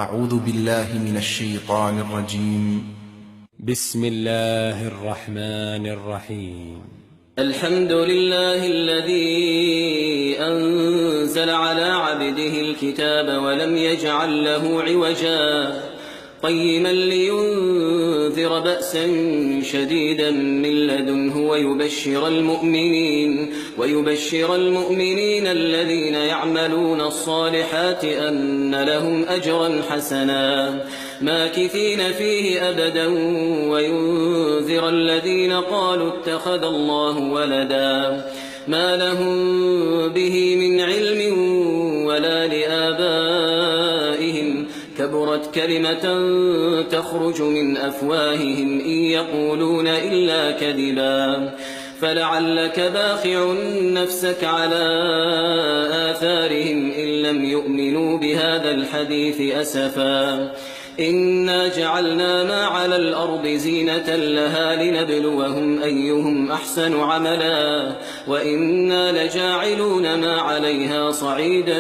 أعوذ بالله من الشيطان الرجيم. بسم الله الرحمن الرحيم. الحمد لله الذي أنزل على عبده الكتاب ولم يجعل له عوجا قيما لينذر بأسا شديدا من لدنه ويبشر المؤمنين الذين يعملون الصالحات أن لهم أجرا حسنا ماكثين فيه أبدا وينذر الذين قالوا اتخذ الله ولدا ما لهم به من علم ولا لآبائهم كبرت كلمة تخرج من أفواههم إن يقولون إلا كذبا فلعلك باخع نفسك على آثارهم إن لم يؤمنوا بهذا الحديث أسفا إنا جعلنا ما على الأرض زينة لها لنبلوهم أيهم أحسن عملا وإنا لجاعلون ما عليها صعيدا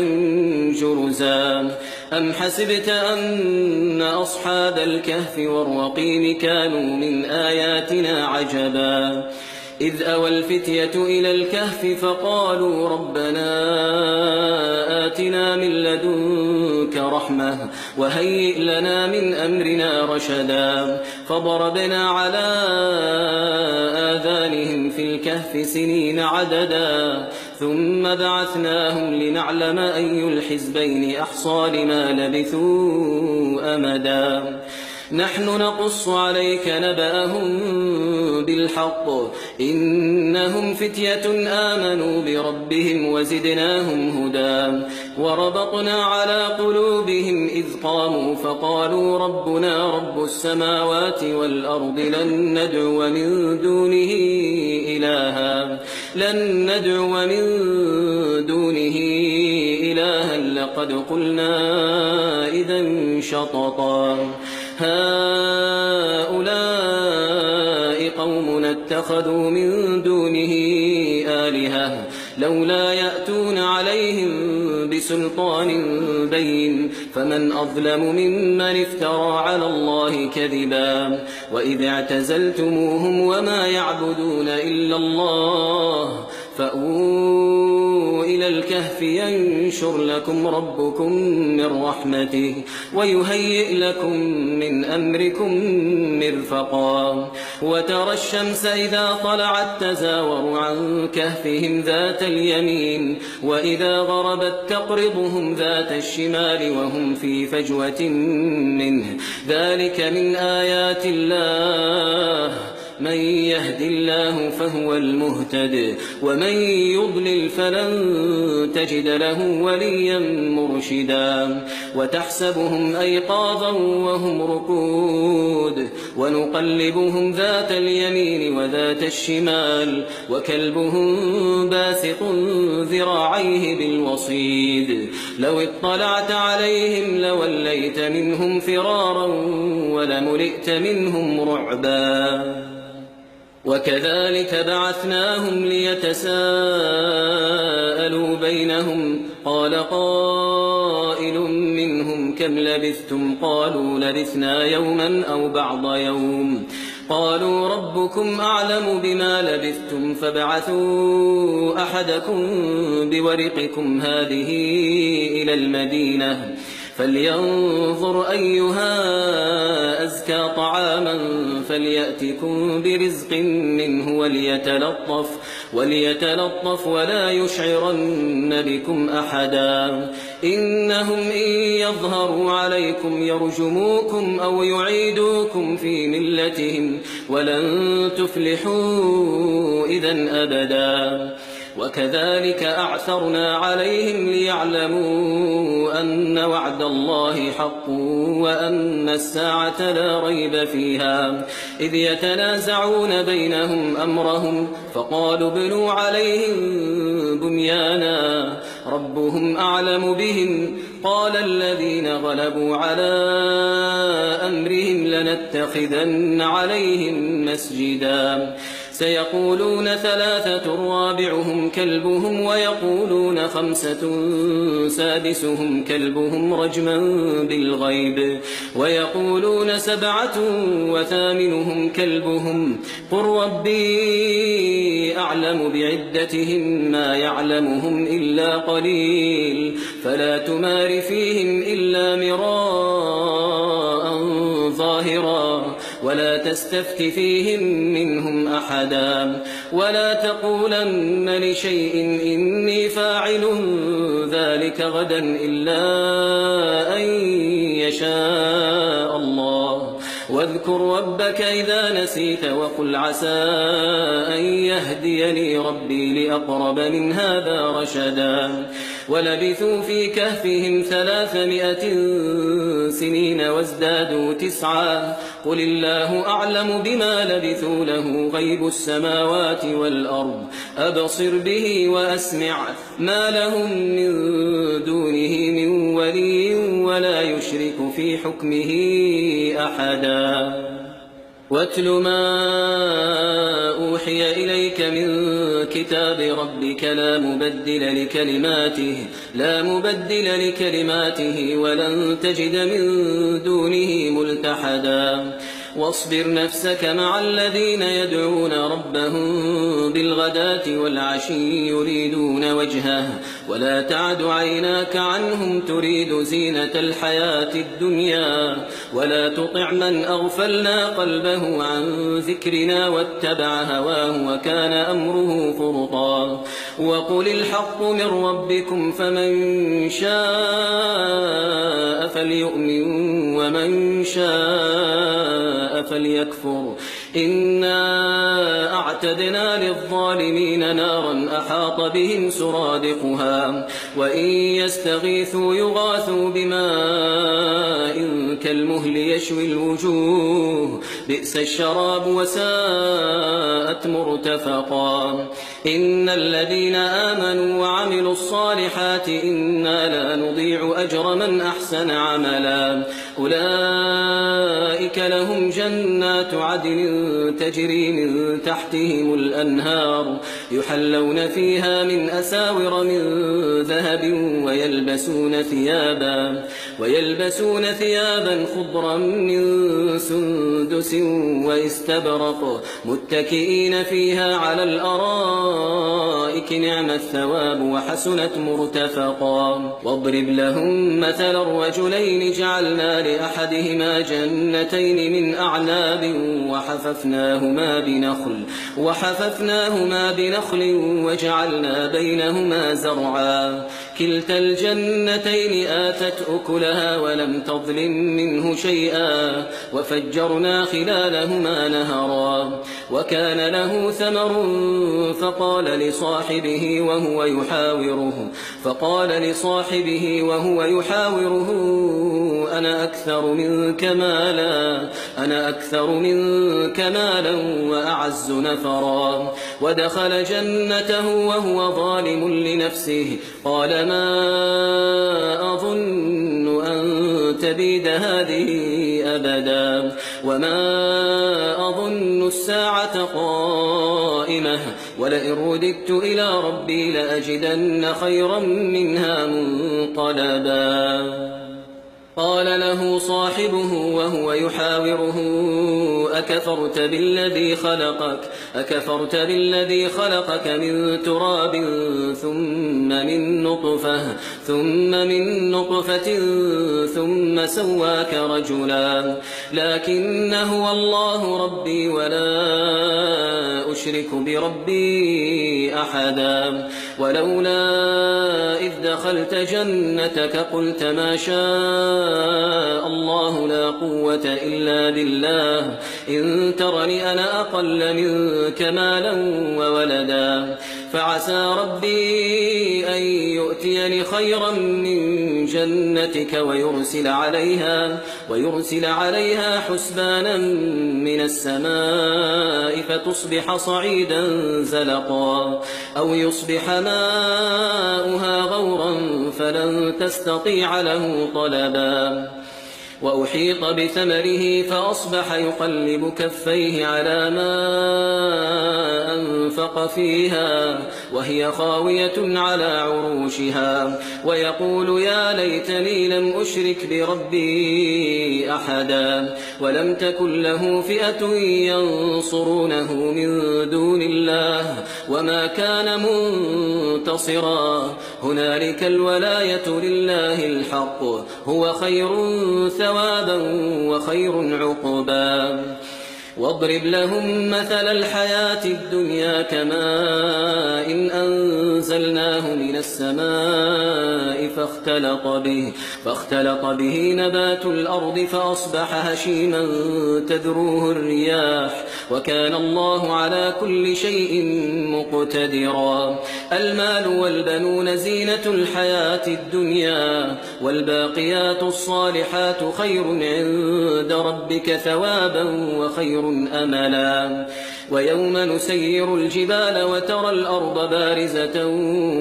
جرزا أم حسبت أن أصحاب الكهف والرقيم كانوا من آياتنا عجبا إذ أوى الفتية إلى الكهف فقالوا ربنا آتنا من لدنك رحمة وهيئ لنا من أمرنا رشدا فضربنا على آذانهم في الكهف سنين عددا ثم بعثناهم لنعلم أي الحزبين أحصى لما لبثوا أمدا نحن نقص عليك نبأهم بالحق إنهم فتية آمنوا بربهم وزدناهم هدى وربطنا على قلوبهم إذ قاموا فقالوا ربنا رب السماوات والأرض لن ندعو من دونه إلها لقد قلنا إذا شططا هؤلاء قومنا اتخذوا من دونه آلهة لولا يأتون عليهم بسلطان بين فمن أظلم ممن افترى على الله كذبا وإذ اعتزلتموهم وما يعبدون إلا الله فأووا إلى الكهف ينشر لكم ربكم من رحمته ويهيئ لكم من أمركم مرفقا وترى الشمس إذا طلعت تزاور عن كهفهم ذات اليمين وإذا غربت تقرضهم ذات الشمال وهم في فجوة منه ذلك من آيات الله من يهد الله فهو المهتد ومن يضلل فلن تجد له وليا مرشدا وتحسبهم أيقاظا وهم رقود ونقلبهم ذات اليمين وذات الشمال وكلبهم باسط ذراعيه بالوصيد لو اطلعت عليهم لوليت منهم فرارا ولملئت منهم رعبا وكذلك بعثناهم ليتساءلوا بينهم قال قائل منهم كم لبثتم قالوا لبثنا يوما أو بعض يوم قالوا ربكم أعلم بما لبثتم فابعثوا أحدكم بورقكم هذه إلى المدينة فلينظر أيها أزكى طعاما فليأتكم برزق منه وليتلطف ولا يشعرن بكم أحدا إنهم إن يظهروا عليكم يرجموكم أو يعيدوكم في ملتهم ولن تفلحوا إذا أبدا وكذلك أعثرنا عليهم ليعلموا أن وعد الله حق وأن الساعة لا ريب فيها إذ يتنازعون بينهم أمرهم فقالوا ابنوا عليهم بنيانا ربهم أعلم بهم قال الذين غلبوا على أمرهم لنتخذن عليهم مسجدا سيقولون 3 رابعهم كلبهم ويقولون 5 سادسهم كلبهم رجما بالغيب ويقولون 7 وثامنهم كلبهم قل ربي أعلم بعدتهم ما يعلمهم إلا قليل فلا تمار فيهم إلا مراء ظاهرا ولا تستفت فيهم منهم أحدا ولا تقولن لشيء إني فاعل ذلك غدا إلا أن يشاء الله واذكر ربك إذا نسيت وقل عسى أن يهديني ربي لأقرب من هذا رشدا ولبثوا في كهفهم 300 سنين وازدادوا 9 قل الله أعلم بما لبثوا له غيب السماوات والأرض أبصر به وأسمع ما لهم من دونه من ولي ولا يشرك في حكمه أحدا واتل ما أوحي إليك من كتاب ربك لا مبدل لكلماته ولن تجد من دونه ملتحدا واصبر نفسك مع الذين يدعون ربهم بالغداة والعشي يريدون وجهه ولا تعد عيناك عنهم تريد زينة الحياة الدنيا ولا تطع من أغفلنا قلبه عن ذكرنا واتبع هواه وكان أمره فرطا وقل الحق من ربكم فمن شاء فليؤمن ومن شاء فليكفر إنا أعتدنا للظالمين نارا أحاط بهم سرادقها وإن يستغيثوا يغاثوا بماء كالمهل يشوي الوجوه بئس الشراب وساءت مرتفقا إن الذين آمنوا وعملوا الصالحات إنا لا نضيع أجر من أحسن عملا أولئك لهم جنات عدن تجري من تحتهم الأنهار يحلون فيها من أساور من ذهب ويلبسون ثيابا خضرا من سندس واستبرق متكئين فيها على الأرائك نعم الثواب وحسنت مرتفقا واضرب لهم مثل الرجلين جعلنا لأحدهما جنتين من أعناب وحففناهما بنخل وجعلنا بينهما زرعا كلتا الجنتين آتت أكلها ولم تظلم منه شيئا وفجرنا خلالهما نهرا وكان له ثمر فقال لصاحبه وهو يحاوره أنا أكثر منك مالا وأعز نفرا ودخل جنته وهو ظالم لنفسه قال ما أظن أن تبيد هذه أبدا وما أظن الساعة قائمة ولئن رددت إلى ربي لأجدن خيرا منها منقلبا قال له صاحبه وهو يحاوره أكفرت بالذي خلقك من تراب ثم من نطفة ثم سواك رجلا لكن هو الله ربي ولا أشرك بربي أحدا ولولا إذ دخلت جنتك قلت ما شاء الله لا قوة إلا بالله إن ترني أنا أقل منك مالا وولدا فعسى ربي أن يؤتيني خيرا من جنتك ويرسل عليها حسبانا من السماء فتصبح صعيدا زلقا أو يصبح ماؤها غورا فلن تستطيع له طلبا وأحيط بثمره فأصبح يقلب كفيه على ما أنفق فيها وهي خاوية على عروشها ويقول يا ليتني لم أشرك بربي أحدا ولم تكن له فئة ينصرونه من دون الله وما كان منتصرا هنالك الولاية لله الحق هو خير ثوابا وخير عقبا واضرب لهم مثل الحياة الدنيا كماء إن أنزلناه من السماء فاختلط به نبات الأرض فأصبح هشيما تذروه الرياح وكان الله على كل شيء مقتدرا المال والبنون زينة الحياة الدنيا والباقيات الصالحات خير عند ربك ثوابا وخير أملا ويوم نسير الجبال وترى الأرض بارزة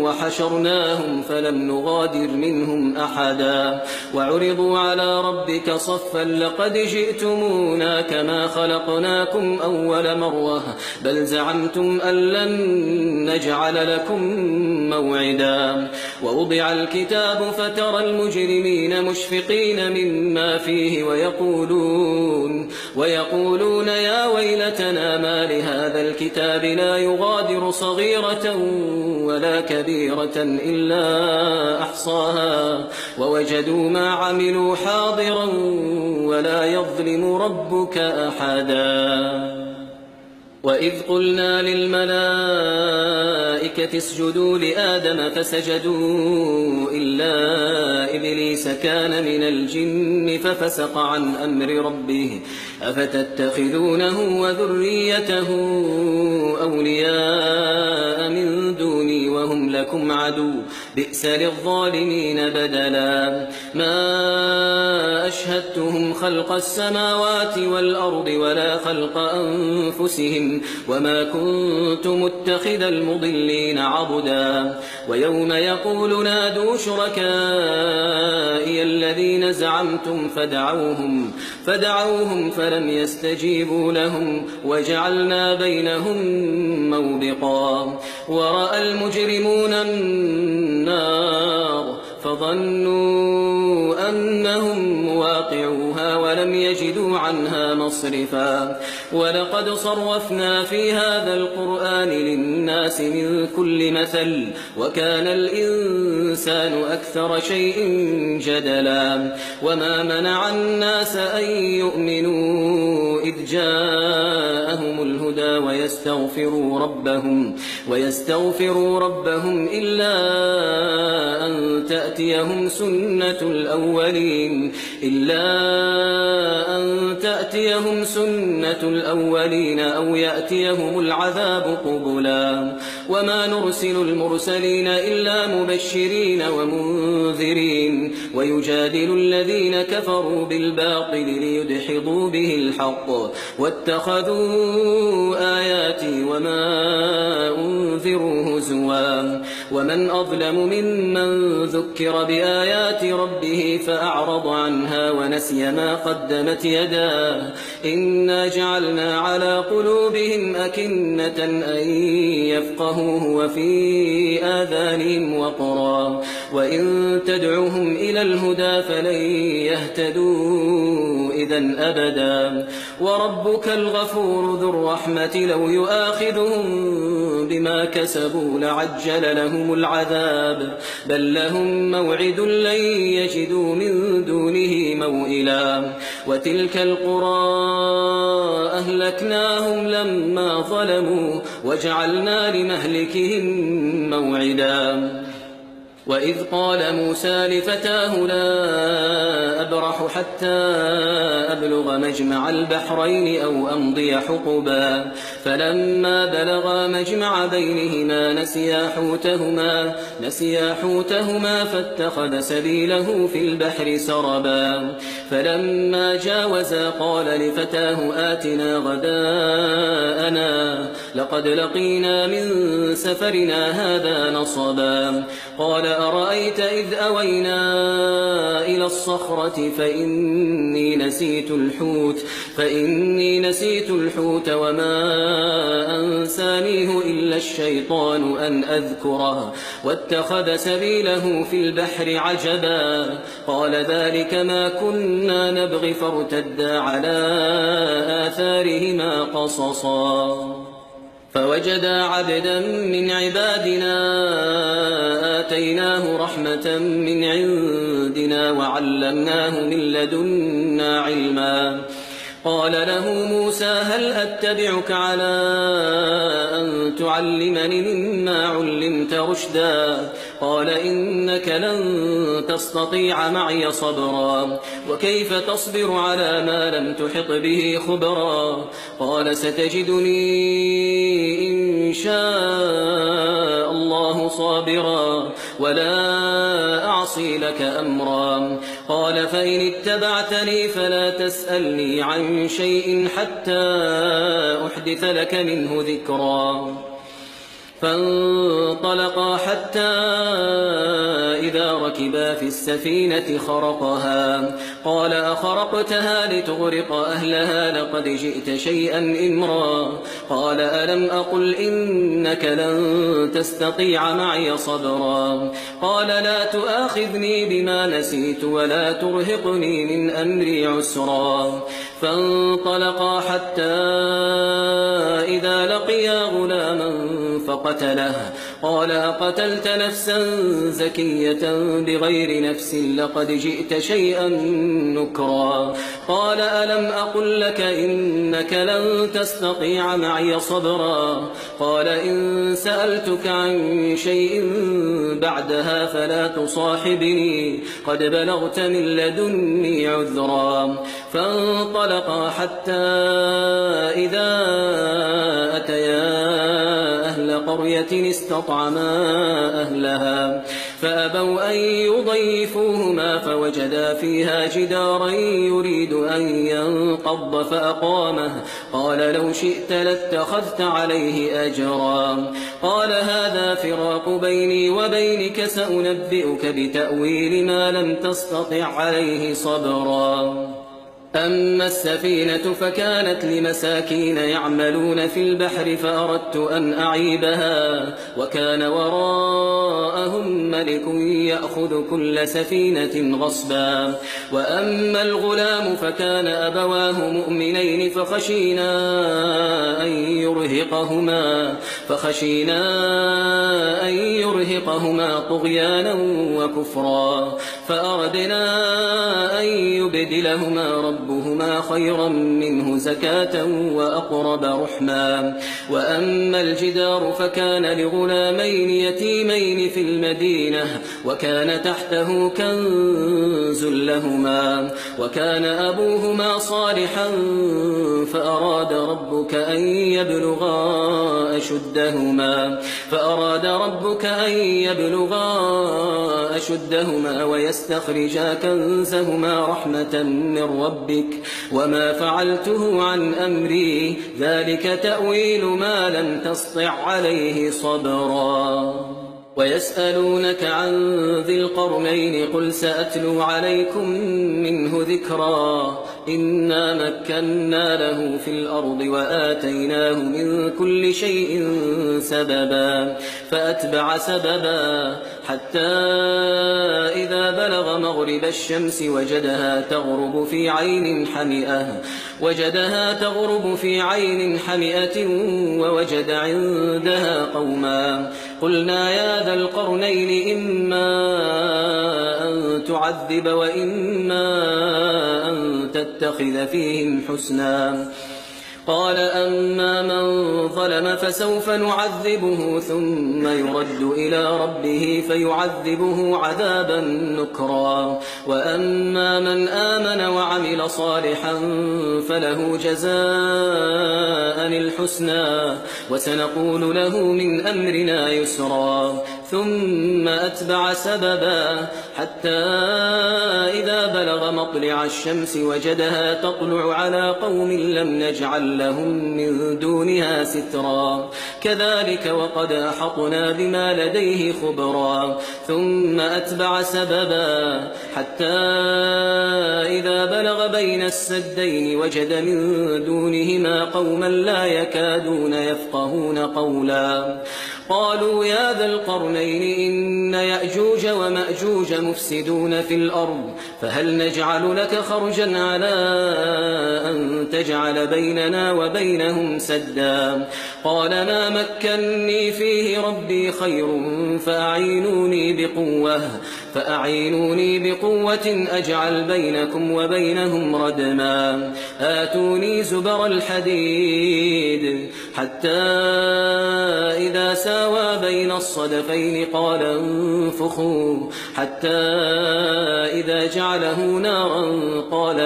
وحشرناهم فلم نغادر منهم أحدا وعرضوا على ربك صفا لقد جئتمونا كما خلقناكم أول مرة بل زعمتم أن لن نجعل لكم موعدا ووضع الكتاب فترى المجرمين مشفقين مما فيه ويقولون يا ويلتنا ما لهذا الكتاب لا يغادر صغيرة ولا كبيرة إلا أحصاها ووجدوا ما عملوا حاضرا ولا يظلم ربك أحدا وإذ قلنا للملائكة اسجدوا لآدم فسجدوا إلا إبليس كان من الجن ففسق عن أمر ربه أفتتخذونه وذريته أولياء من دوني وهم لكم عدو بئس للظالمين بدلا ما أشهدتهم خلق السماوات والأرض ولا خلق أنفسهم وما كنت متخذ المضلين عضدا ويوم يقول نادوا شركائي الذين زعمتم فدعوهم فلم يستجيبوا لهم وجعلنا بينهم موبقا ورأى المجرمون النار فظنوا أنهم مواقعوها ولم يجدوا عنها مصرفا ولقد صرفنا في هذا القرآن للناس من كل مثل وكان الإنسان أكثر شيء جدلا وما منع الناس أن يؤمنوا إذ جاءهم الهدى ويستغفروا ربهم إلا أن تأتيهم سنة الأولين أو يأتيهم العذاب قبلا وما نرسل المرسلين إلا مبشرين ومنذرين ويجادل الذين كفروا بالباطل ليدحضوا به الحق واتخذوا آياتي وما أنذروا هزوا ومن أظلم ممن ذكر بآيات ربه فأعرض عنها ونسي ما قدمت يداه إنا جعلنا على قلوبهم أكنة أن يفقهوه وفي آذانهم وقرا وإن تدعوهم إلى الهدى فلن يهتدوا إذا أبدا وربك الغفور ذو الرحمة لو يؤاخذهم بما كسبوا لعجل لهم العذاب بل لهم موعد لن يجدوا من دونه موئلا وتلك القرى أهلكناهم لما ظلموا وجعلنا لمهلكهم موعدا وإذ قال موسى لفتاه لا أبرح حتى أبلغ مجمع البحرين أو أمضي حقبا فلما بلغا مجمع بينهما نسيا حوتهما فاتخذ سبيله في البحر سربا فلما جاوزا قال لفتاه آتنا غداءنا لقد لقينا من سفرنا هذا نصبا قال أرأيت إذ أوينا إلى إلى الصخرة فإني نسيت الحوت وما أنسانيه إلا الشيطان أن أذكره واتخذ سبيله في البحر عجبا قال ذلك ما كنا نبغي فارتدا على آثارهما قصصا فوجدا عبدا من عبادنا آتيناه رحمة من عندنا وعلمناه من لدنا علما قال له موسى هل أتبعك على أن تعلمني مما علمت رشدا قال إنك لن تستطيع معي صبرا وكيف تصبر على ما لم تحط به خبرا قال ستجدني إن شاء الله صابرا ولا أعصي لك أمرا قال فإن اتبعتني فلا تسألني عن شيء حتى أحدث لك منه ذكرا فانطلقا حتى إذا ركبا في السفينة خرقها قال أخرقتها لتغرق أهلها لقد جئت شيئا إمرا قال ألم أقل إنك لن تستطيع معي صبرا قال لا تؤاخذني بما نسيت ولا ترهقني من أمري عسرا فانطلقا حتى إذا لقيا غلاما فقتله قال أقتلت نفسا زكية بغير نفس لقد جئت شيئا نكرا قال ألم أقل لك إنك لن تستطيع معي صبرا قال إن سألتك عن شيء بعدها فلا تصاحبني قد بلغت من لدني عذرا فانطلقا حتى إذا أتيا أهل قرية استطعما أهلها فأبوا أن يضيفوهما فوجدا فيها جدارا يريد أن ينقض فأقامه قال لو شئت لاتخذت عليه أجرا قال هذا فراق بيني وبينك سأنبئك بتأويل ما لم تستطع عليه صبرا أما السفينة فكانت لمساكين يعملون في البحر فأردت أن أعيبها وكان وراءهم ملك يأخذ كل سفينة غصبا وأما الغلام فكان أبواه مؤمنين فخشينا أن يرهقهما طغيانا وكفرا فأردنا أن يبدلهما ربهما خيرا منه زكاة وأقرب رحما وأما الجدار فكان لغلامين يتيمين في المدينة وكان تحته كنز لهما وكان أبوهما صالحا فأراد ربك أن يبلغا أشدهما ويستخرجا كنزهما رحمة من ربك وما فعلته عن أمري ذلك تأويل ما لم تسطع عليه صبرا ويسألونك عن ذي القرنين قل سأتلو عليكم منه ذكرا إنا مكنا له في الأرض وآتيناه من كل شيء سببا فأتبع سببا حتى إذا بلغ مغرب الشمس وجدها تغرب في عين حمئة ووجد عندها قوما قلنا يا ذا القرنين إما أن تعذب وإما أن تتخذ فيهم حسنا قال أما من ظلم فسوف نعذبه ثم يرد إلى ربه فيعذبه عذابا نكرا وأما من آمن وعمل صالحا فله جزاء الحسنى وسنقول له من أمرنا يسرا ثم أتبع سببا حتى إذا بلغ مطلع الشمس وجدها تطلع على قوم لم نجعل لهم من دونها سترا كذلك وقد أحطنا بما لديه خبرا ثم أتبع سببا حتى إذا بلغ بين السدين وجد من دونهما قوما لا يكادون يفقهون قولا قالوا يا ذا القرنين إن يأجوج ومأجوج مفسدون في الأرض فهل نجعل لك خرجا على أن تجعل بيننا وبينهم سدا قال ما مكني فيه ربي خير فأعينوني بقوة أجعل بينكم وبينهم ردما آتوني زبر الحديد حتى إذا ساوى بين الصدفين قال انفخوا حتى إذا جعله نارا قال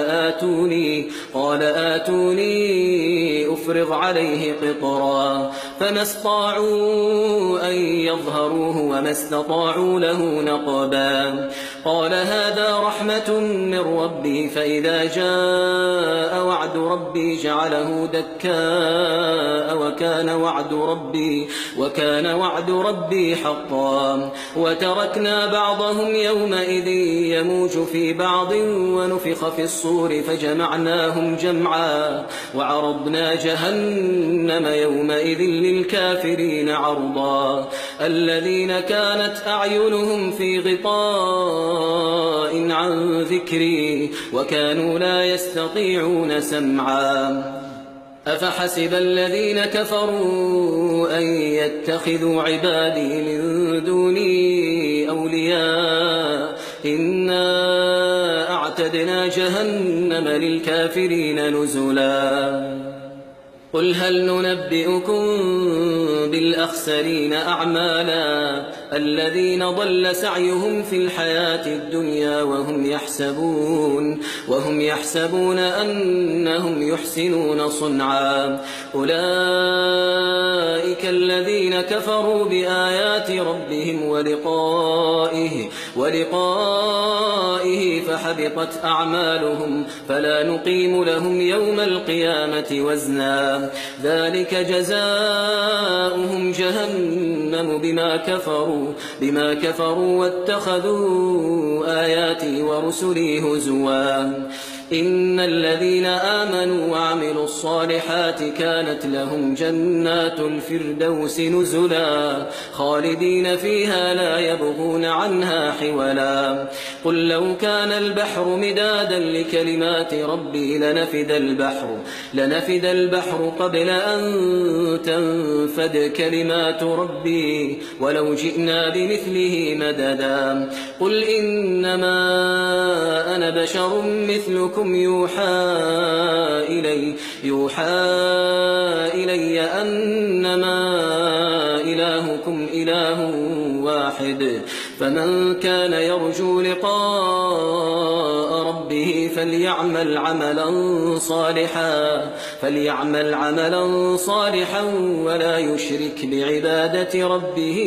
آتوني أفرغ عليه قطرا فما استطاعوا أن يظهروه وما استطاعوا له نقبا قال هذا رحمة من ربي فإذا جاء وعد ربي جعله دكاء وكان وعد ربي حقا وتركنا بعضهم يومئذ يموج في بعض ونفخ في الصور فجمعناهم جمعا وعرضنا جهنم يومئذ للكافرين عرضا الذين كانت أعينهم في غطاء عن ذكري وكانوا لا يستطيعون سمعا أفحسب الذين كفروا أن يتخذوا عبادي من دوني أولياء إنا أعتدنا جهنم للكافرين نزلا قل هل ننبئكم بالأخسرين أعمالا الذين ضل سعيهم في الحياة الدنيا وهم يحسبون أنهم يحسنون صنعا أولئك الذين كفروا بآيات ربهم ولقائه فحبطت أعمالهم فلا نقيم لهم يوم القيامة وزنا ذلك جزاؤهم جهنم بما كفروا واتخذوا آياتي ورسلي هزوا إن الذين آمنوا وعملوا الصالحات كانت لهم جنات الفردوس نزلا خالدين فيها لا يبغون عنها حولا قل لو كان البحر مدادا لكلمات ربي لنفد البحر قبل أن تنفد كلمات ربي ولو جئنا بمثله مددا قل إنما أنا بشر مثلكم يوحى إلي أنما إلهكم إله واحد فمن كان يرجو لقاء ربه فليعمل عملا صالحا ولا يشرك بعبادة ربه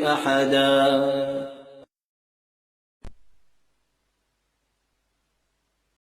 أحدا